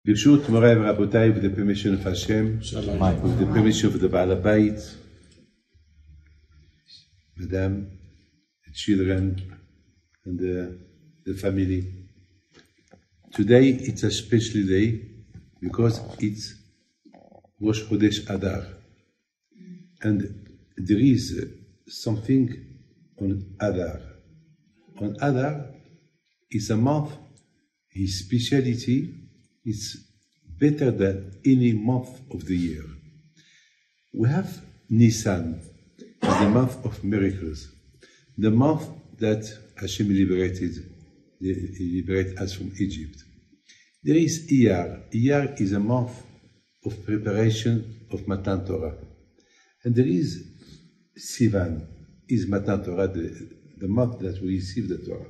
Birshut Moray Rabotai, with the permission of Hashem, with the permission of the Baal Bayit, Madame, the children, and the family. Today it's a special day because it's Rosh Chodesh Adar, and there is something on Adar. On Adar is a month. His speciality is better than any month of the year. We have Nisan, the month of miracles, the month that Hashem liberated us from Egypt. There is Iyar. Iyar is a month of preparation of Matan Torah. And there is Sivan, is Matan Torah, the month that we receive the Torah.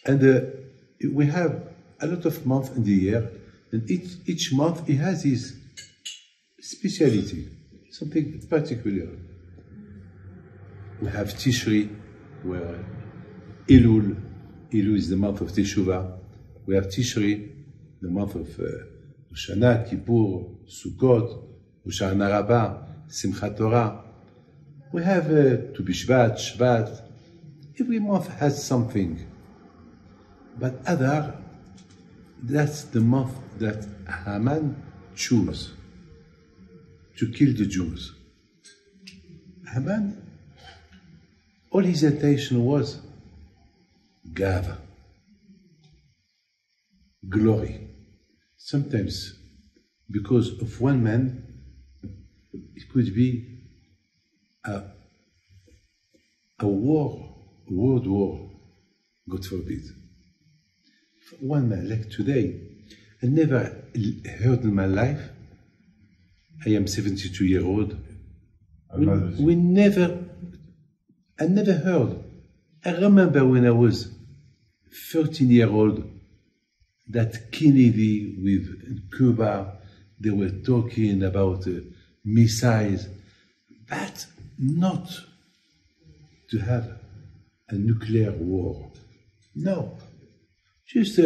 And we have a lot of months in the year, and each month it has its speciality, something particular. We have Tishri, where Elul is the month of Teshuvah. We have Tishri, the month of Rosh Hashanah, Kippur, Sukkot, Rosh Hashanah Rabbah, Simchat Torah. We have Tu B'Shvat, Shvat. Every month has something. But Adar, that's the month that Haman chose to kill the Jews. Haman, all his intention was Gava, glory. Sometimes, because of one man, it could be a war, a world war, God forbid. One man, like today, I never heard in my life, I am 72 years old, I never heard. I remember when I was 13 years old, that Kennedy with Cuba, they were talking about missiles, but not to have a nuclear war. No. Just, I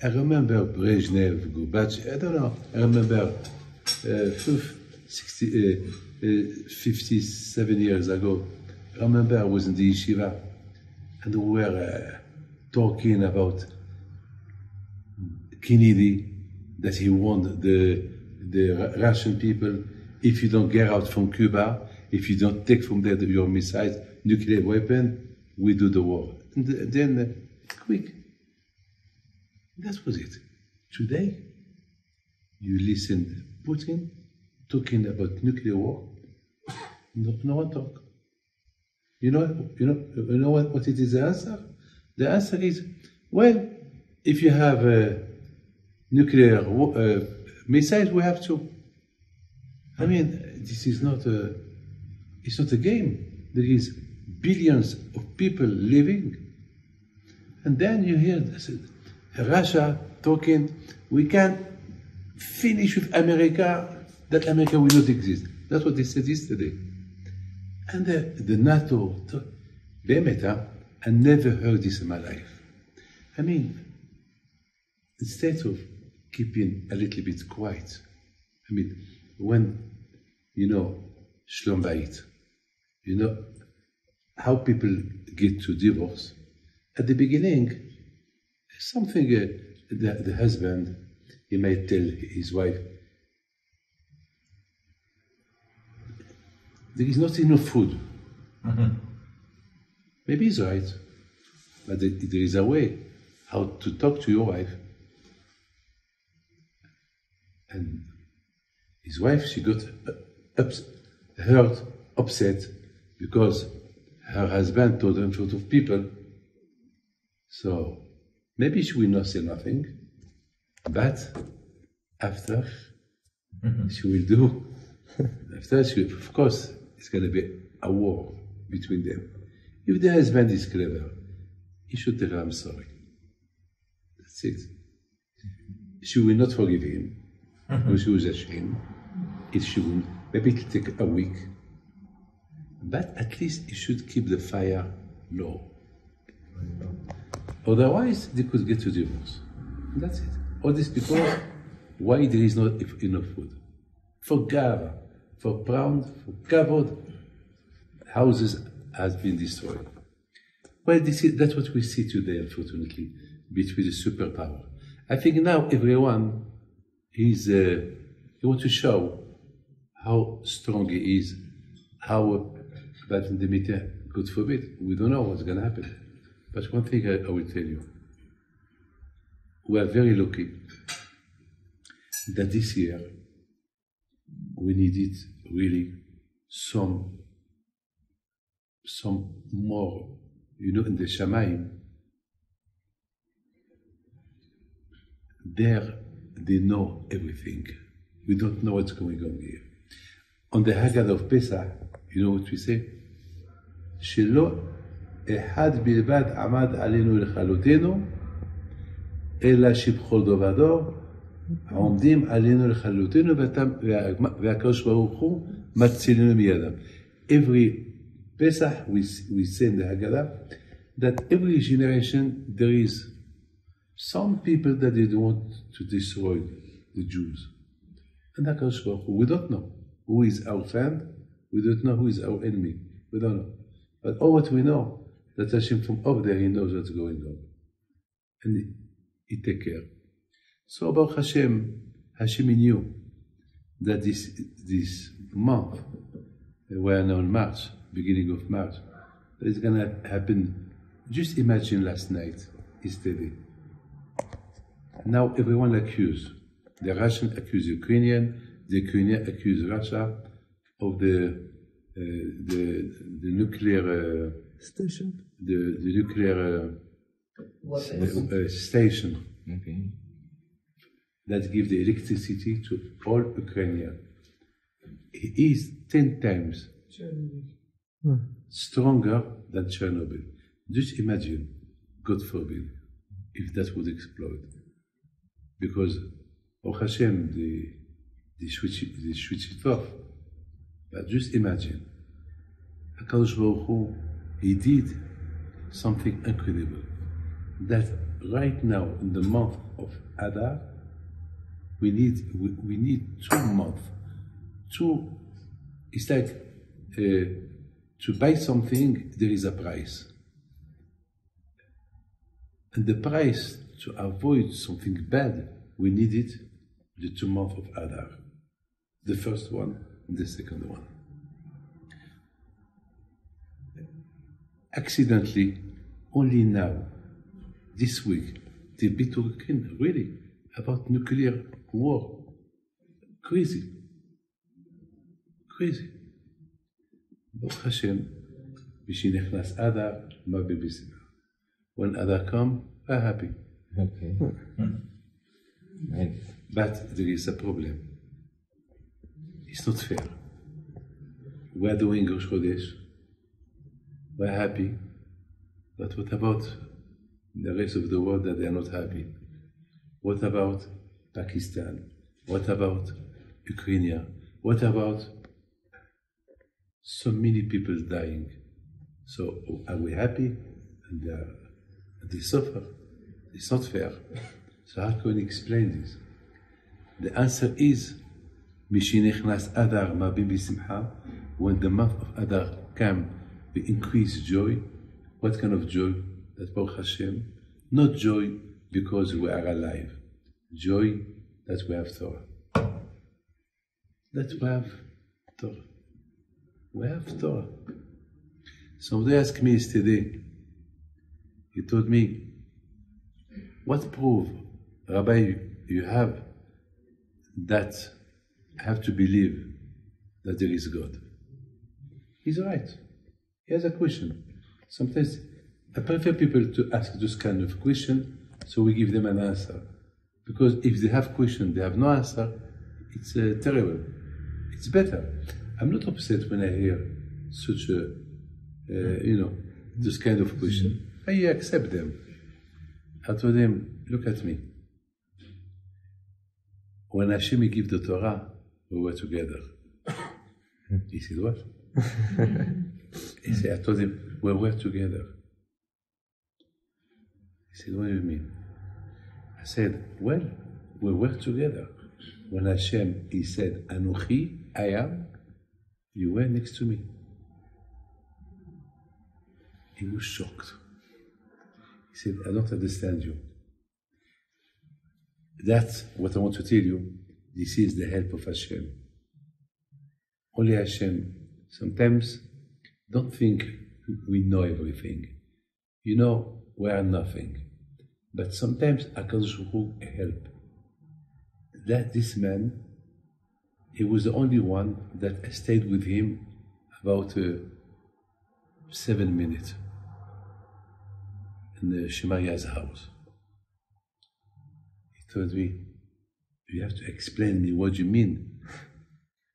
remember Brezhnev, Gorbachev, I don't know, I remember 57 years ago, I remember I was in the yeshiva, and we were talking about Kennedy, that he warned the Russian people, if you don't get out from Cuba, if you don't take from there your missiles, nuclear weapon, we do the war. And then, quick. That was it. Today, you listen to Putin talking about nuclear war. No one talk. You know what it is the answer? The answer is, well, if you have nuclear missiles, we have to. I mean, this is not it's not a game. There is billions of people living. And then you hear Russia talking, we can finish with America, that America will not exist. That's what they said yesterday. And the NATO, I never heard this in my life. I mean, instead of keeping a little bit quiet, I mean, when, Shlom Bayit, how people get to divorce, at the beginning, something the husband, he might tell his wife, there is not enough food. Mm-hmm. Maybe he's right, but there is a way how to talk to your wife. And his wife, she got hurt, upset, because her husband told her in front of people. So maybe she will not say nothing, but after she will do. After she will, of course, it's going to be a war between them. If the husband is clever, he should tell her, I'm sorry. That's it. She will not forgive him, because she was ashamed. If she will, maybe it will take a week. But at least he should keep the fire low. Otherwise, they could get to divorce. That's it. All this because why there is not enough food. For Gava, for Proud, for Kavod, houses has been destroyed. Well, that's what we see today, unfortunately, between the superpower. I think now everyone is, he wants to show how strong he is, but in the media, God forbid, we don't know what's going to happen. But one thing I will tell you, we are very lucky that this year we needed really some more, in the Shamayim, there they know everything. We don't know what's going on here. On the Haggadah of Pesach, you know what we say? שלא אחד בלבד עמד עלינו לכלותנו, אלא שבכל דור ודור עומדים עלינו לכלותנו, והקדוש ברוך הוא מצילנו מידם. Every Pesach we say in the Haggadah that every generation there is some people that they don't want to destroy the Jews. And HaKadosh Baruch Hu, we don't know who is our friend, we don't know who is our enemy, we don't know. But all what we know, that Hashem from up there, He knows what's going on. And He take care. So Baruch Hashem, Hashem knew that this month, we are now in March, beginning of March, that it's going to happen. Just imagine last night, yesterday. Now everyone accused. The Russian accuse Ukrainian, the Ukrainian accuse Russia of the nuclear station. The nuclear station that gives the electricity to all Ukrainians. It is 10 times stronger than Chernobyl. Just imagine, God forbid, if that would explode. Because, oh Hashem, they switch it off. But just imagine, HaKadosh Baruch Hu, He did something incredible. That right now, in the month of Adar, we need 2 months. It's like to buy something, there is a price. And the price to avoid something bad, we needed the 2 months of Adar. The first one and the second one. Accidentally, only now, this week, they be talking really about nuclear war. Crazy. Crazy. Baruch Hashem, Mishinechnas Adar, ma bibisima. When Adar come, we're happy. Okay. Nice. But there is a problem. It's not fair. We're doing Rosh Chodesh. We're happy. But what about the rest of the world that they are not happy? What about Pakistan? What about Ukraine? What about so many people dying? So are we happy? And they suffer. It's not fair. So how can we explain this? The answer is, Mishinechnas Adar ma bibi simcha. When the month of Adar came, we increase joy. What kind of joy? That Baruch Hashem. Not joy because we are alive. Joy that we have Torah. That we have Torah. We have Torah. Somebody asked me yesterday, he told me, what proof, Rabbi, you have that I have to believe that there is God? He's right. He has a question. Sometimes I prefer people to ask this kind of question, so we give them an answer. Because if they have question, they have no answer, it's terrible. It's better. I'm not upset when I hear such a, this kind of question. I accept them. I told him, look at me. When Hashem gave the Torah, we were together. He said, what? I told him, we were together. He said, what do you mean? I said, well, we work together. When Hashem, he said, Anuchi, I am, you were next to me. He was shocked. He said, I don't understand you. That's what I want to tell you. This is the help of Hashem. Only Hashem. Sometimes don't think we know everything. You know, we are nothing. But sometimes HaKadosh Baruch Hu help. That this man, he was the only one that stayed with him about 7 minutes in the Shemaiah's house. He told me, you have to explain me what you mean.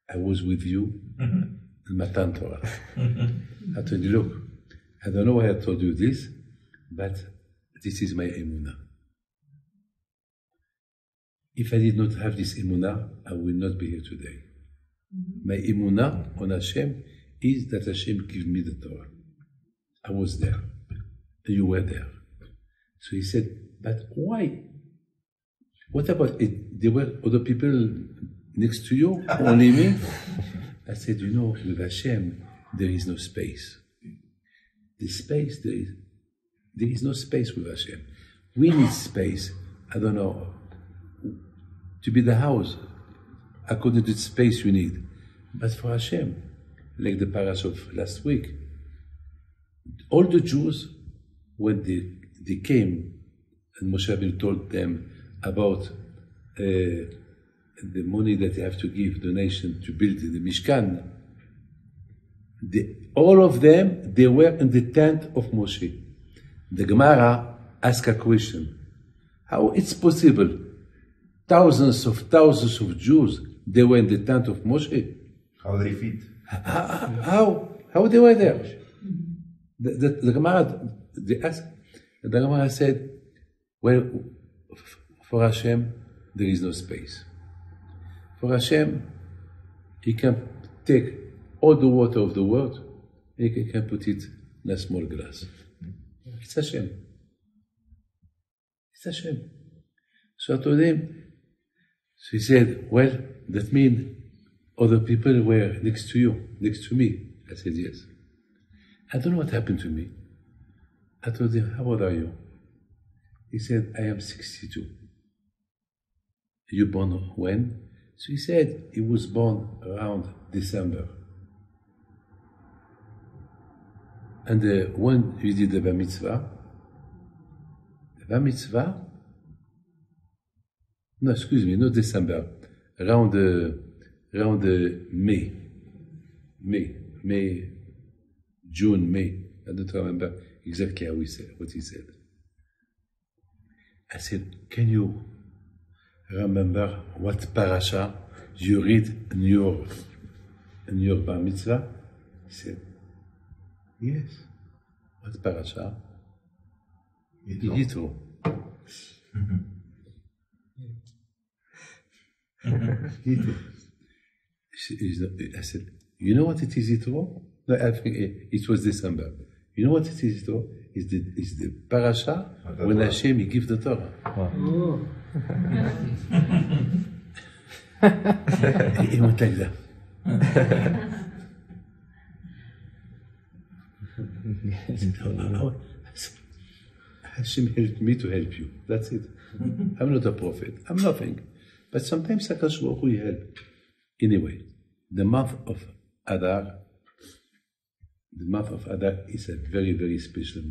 I was with you in Matan Torah. I told you, look, I don't know why I told you this, but this is my emunah. If I did not have this emunah, I will not be here today. My emunah on Hashem is that Hashem gave me the Torah. I was there, and you were there. So he said, but why? What about it? There were other people next to you, only me? I said, you know, with Hashem, there is no space. The space, there is no space with Hashem. We need space, I don't know, to be the house, according to the space you need. But for Hashem, like the parash of last week, all the Jews, when they came, and Moshe Rabbeinu told them about the money that they have to give, donation to build the Mishkan, all of them, they were in the tent of Moshe. The Gemara asked a question. How it's possible? Thousands of Jews, they were in the tent of Moshe. How they fit? How they were there? The Gemara, they asked, the Gemara said, well, for Hashem, there is no space. For Hashem, He can take all the water of the world, and He can put it in a small glass. It's Hashem. It's Hashem. So I told him, so he said, well, that means other people were next to you, next to me. I said, yes. I don't know what happened to me. I told him, how old are you? He said, I am 62. You born when? So he said, he was born around December. And when we did the Bar Mitzvah, no, excuse me, not December, around May, June, May. I don't remember exactly how what he said. I said, can you remember what parasha you read in your Bar Mitzvah? He said, yes. What parasha? Yitro. I said, you know what it is, Yitro? No, I think it was December. You know what it is, Yitro? Is the parasha when Hashem He gives the Torah. Wow. He went like that. Hashem helped me to help you. That's it. I'm not a prophet. I'm nothing. But sometimes HaKadosh Baruch Hu help. Anyway, the month of Adar is a very, very special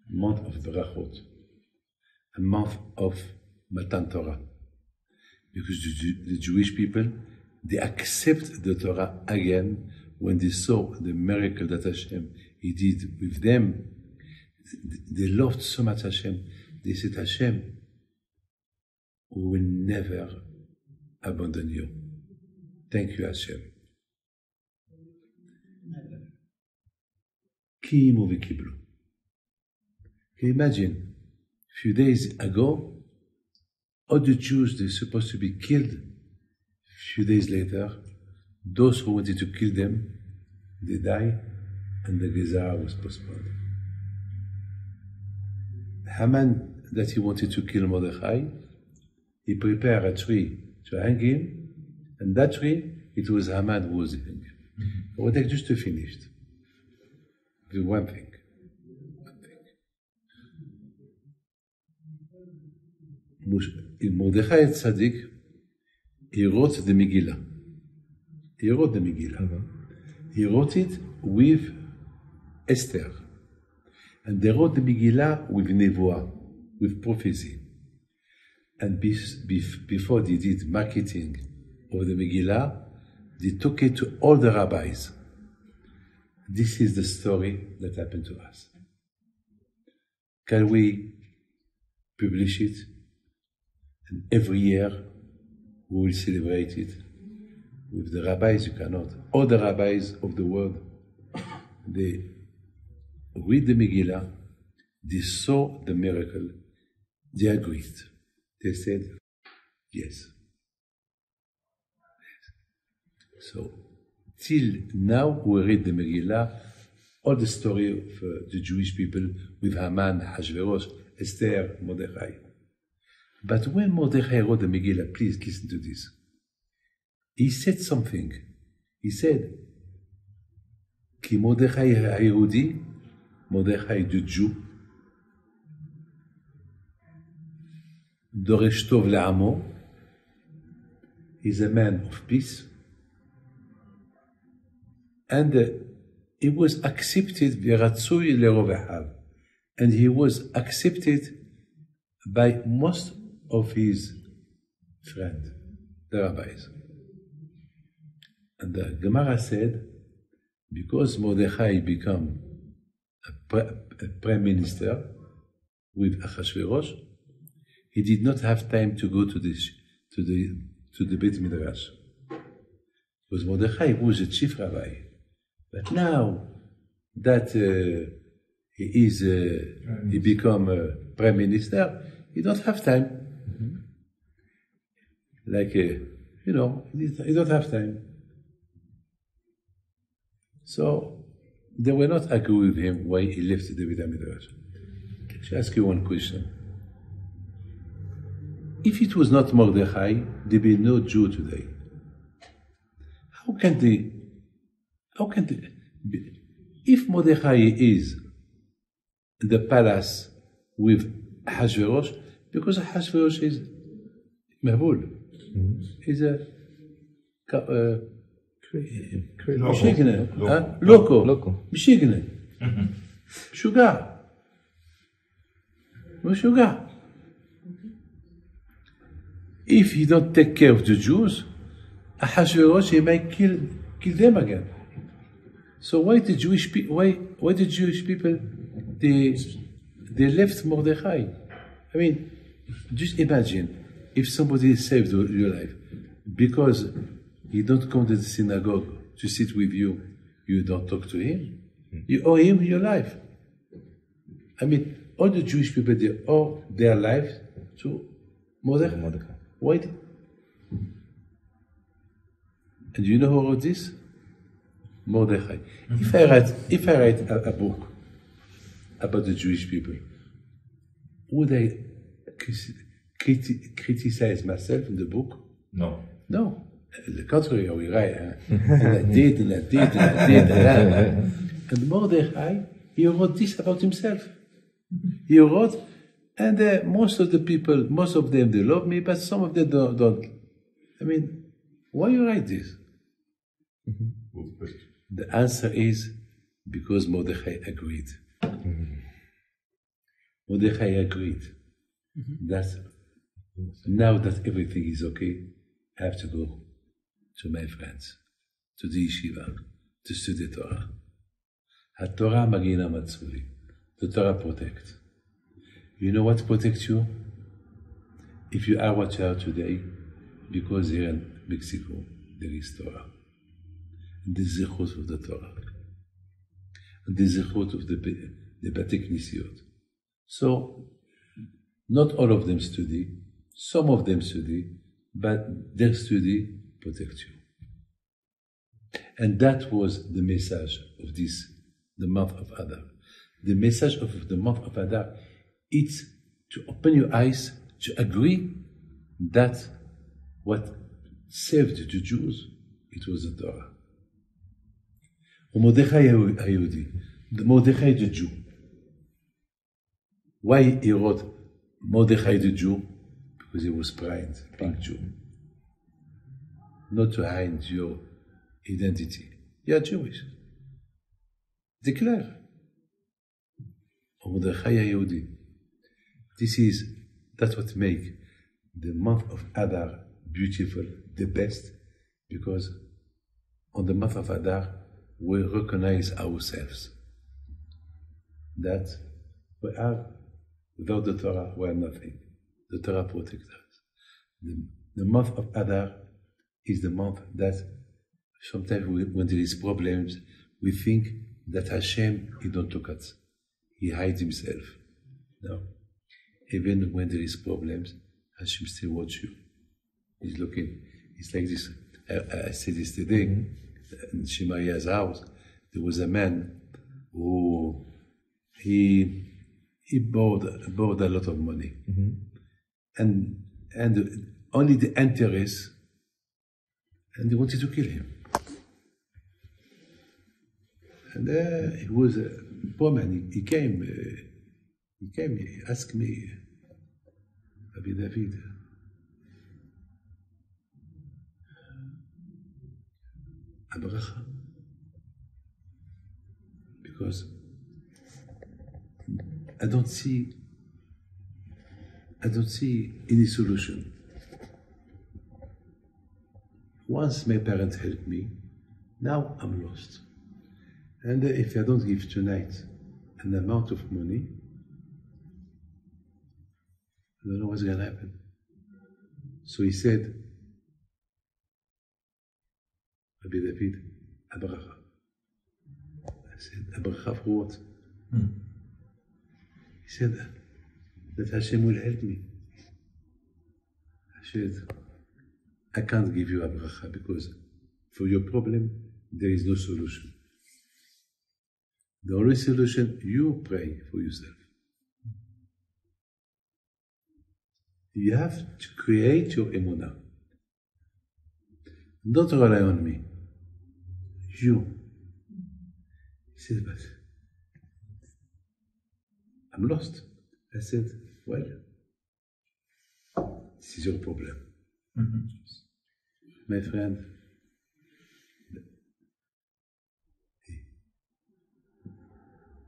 month of Berachot, a month of Matan Torah. Because the Jewish people, they accept the Torah again when they saw the miracle that Hashem He did with them. They loved so much Hashem. They said, Hashem, we will never abandon you. Thank you, Hashem. Kimu v'kiblu. Can you imagine, a few days ago, all the Jews, they're supposed to be killed. A few days later, those who wanted to kill them, they die, and the Gezerah was postponed. Haman that he wanted to kill Mordechai, he prepared a tree to hang him, and that tree, it was Haman who was hanging him. What I just finished. With one thing. Mordechai Tzaddik, he wrote the Megillah. He wrote the Megillah. He wrote it with Esther. And they wrote the Megillah with Nevoah, with prophecy. And before they did marketing of the Megillah, they took it to all the rabbis. This is the story that happened to us. Can we publish it? And every year we will celebrate it. With the rabbis, you cannot. All the rabbis of the world, they read the Megillah, they saw the miracle, they agreed. They said, yes. So, till now we read the Megillah, all the story of the Jewish people with Haman, Hashverosh, Esther, Mordechai. But when Mordechai wrote the Megillah, please listen to this. He said something. He said, Ki Mordechai HaYehudi, Mordechai the Jew, Doresh Tov Le'amo, is a man of peace, and he was accepted V'ratzui Le'rov Ahav, and he was accepted by most of his friends, the rabbis. And the Gemara said, because Mordechai became a prime minister with Achashverosh, he did not have time to go to the Beit Midrash. Because Mordechai was a chief rabbi. But now that he become a prime minister, he don't have time. Like, he don't have time. So they were not agree with him why he left the Beit Midrash. I should ask you one question. If it was not Mordechai, there be no Jew today. How can they, if Mordechai is in the palace with Hashverosh, because Hashverosh is Mehbul, is a loco. Sugar. If he don't take care of the Jews, Ahasuerus, he might kill them again. So why the Jewish people? Why the Jewish people? They left Mordechai. I mean, just imagine if somebody saved your life because he don't come to the synagogue to sit with you. You don't talk to him. You owe him your life. I mean, all the Jewish people, they owe their life to Mordechai. Why? And you know who wrote this? Mordechai. If I write a book about the Jewish people, would I criticize myself in the book? No. No. The contrary, I will write, and I did. And Mordechai, he wrote this about himself. He wrote, and most of them, they love me, but some of them don't. I mean, why you write this? The answer is because Mordechai agreed. Mordechai agreed that now that everything is okay, I have to go to my friends, to the yeshiva, to study Torah. HaTorah magina matzuli. The Torah protects. You know what protects you? If you are what you are today, because here in Mexico, there is Torah. And the zichut of the Torah. And the zichut of the Bate Knisiot. So, not all of them study, some of them study, but their study protects you. And that was the message of the month of Adar. The message of the month of Adar, it's to open your eyes to agree that what saved the Jews, it was the Torah. Mordechai Hayudi, Mordechai the Jew. Why he wrote Mordechai the Jew? Because he was proud, being Jew. Not to hide your identity. You are Jewish. Declare. Mordechai Hayudi. That's what makes the month of Adar beautiful, the best, because on the month of Adar, we recognize ourselves that we are, without the Torah, we are nothing. The Torah protects us. The month of Adar is the month that sometimes when there is problems, we think that Hashem, He don't look at us. He hides Himself. No. Even when there is problems, Hashem still watch you. He's looking. It's like this. I said this today. In Shemaiah's house, there was a man who he borrowed a lot of money, and only the interest, and they wanted to kill him. And he was a poor man. He came. He asked me, Rabbi David, Abracha, because I don't see any solution. Once my parents helped me, now I'm lost. And if I don't give tonight an amount of money, I don't know what's going to happen. So he said, Rabbi David, Abracha. I said, Abracha for what? He said, that Hashem will help me. I said, I can't give you Abracha because for your problem, there is no solution. The only solution, you pray for yourself. You have to create your emunah. Don't rely on me. You. He said, but I'm lost. I said, well, this is your problem. My friend,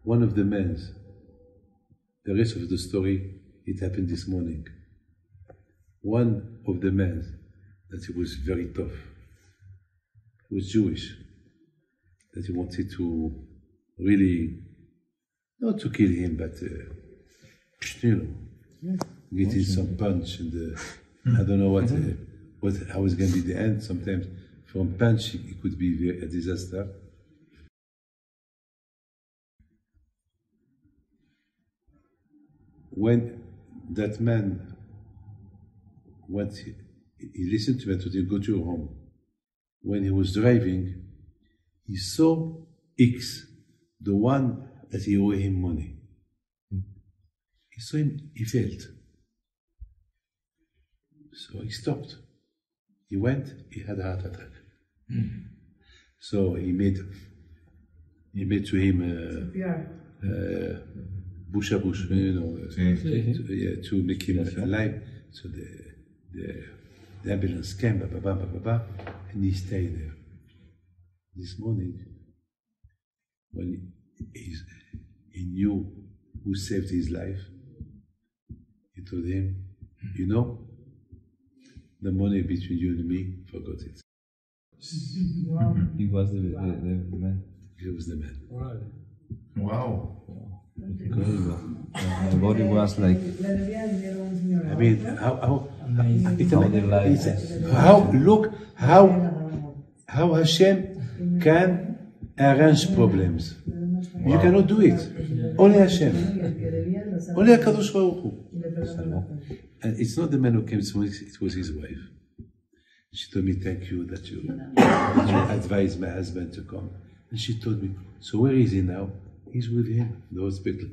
one of the men, the rest of the story, it happened this morning. One of the men that he was very tough, was Jewish, that he wanted to really, not to kill him, but getting some punch and I don't know how it's going to be the end. Sometimes from punch it could be a disaster. When that man went, he listened to me and told him, go to your home. When he was driving, he saw X, the one that he owed him money. He saw him, he felt. So he stopped. He went, he had a heart attack. So he made to him bush a bush, to make him alive. So the ambulance came, and he stayed there. This morning, when he knew who saved his life, he told him, you know, the money between you and me, forgot it. He was the man. He was the man. Wow. Incredible. My body was like. I mean, how Hashem can arrange problems. Wow. You cannot do it. Only Hashem. Only HaKadosh Baruch Hu. And it's not the man who came to me, it was his wife. She told me, thank you that you advised my husband to come. And she told me, so where is he now? He's with him in the hospital.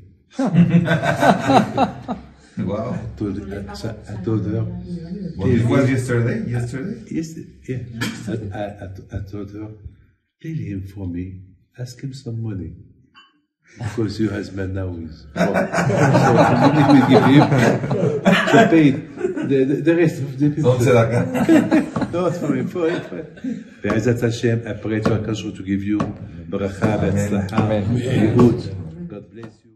Wow. I told her. Well, it was yesterday? Yesterday? Yes, yeah. I told her, tell him for me, ask him some money. Because your husband now is broke. So we give him to pay the rest of the people. Don't say that. No, for it. בעזרת השם, I pray to HaKadosh to give you ברכה והצלחה, בריאות. God bless you.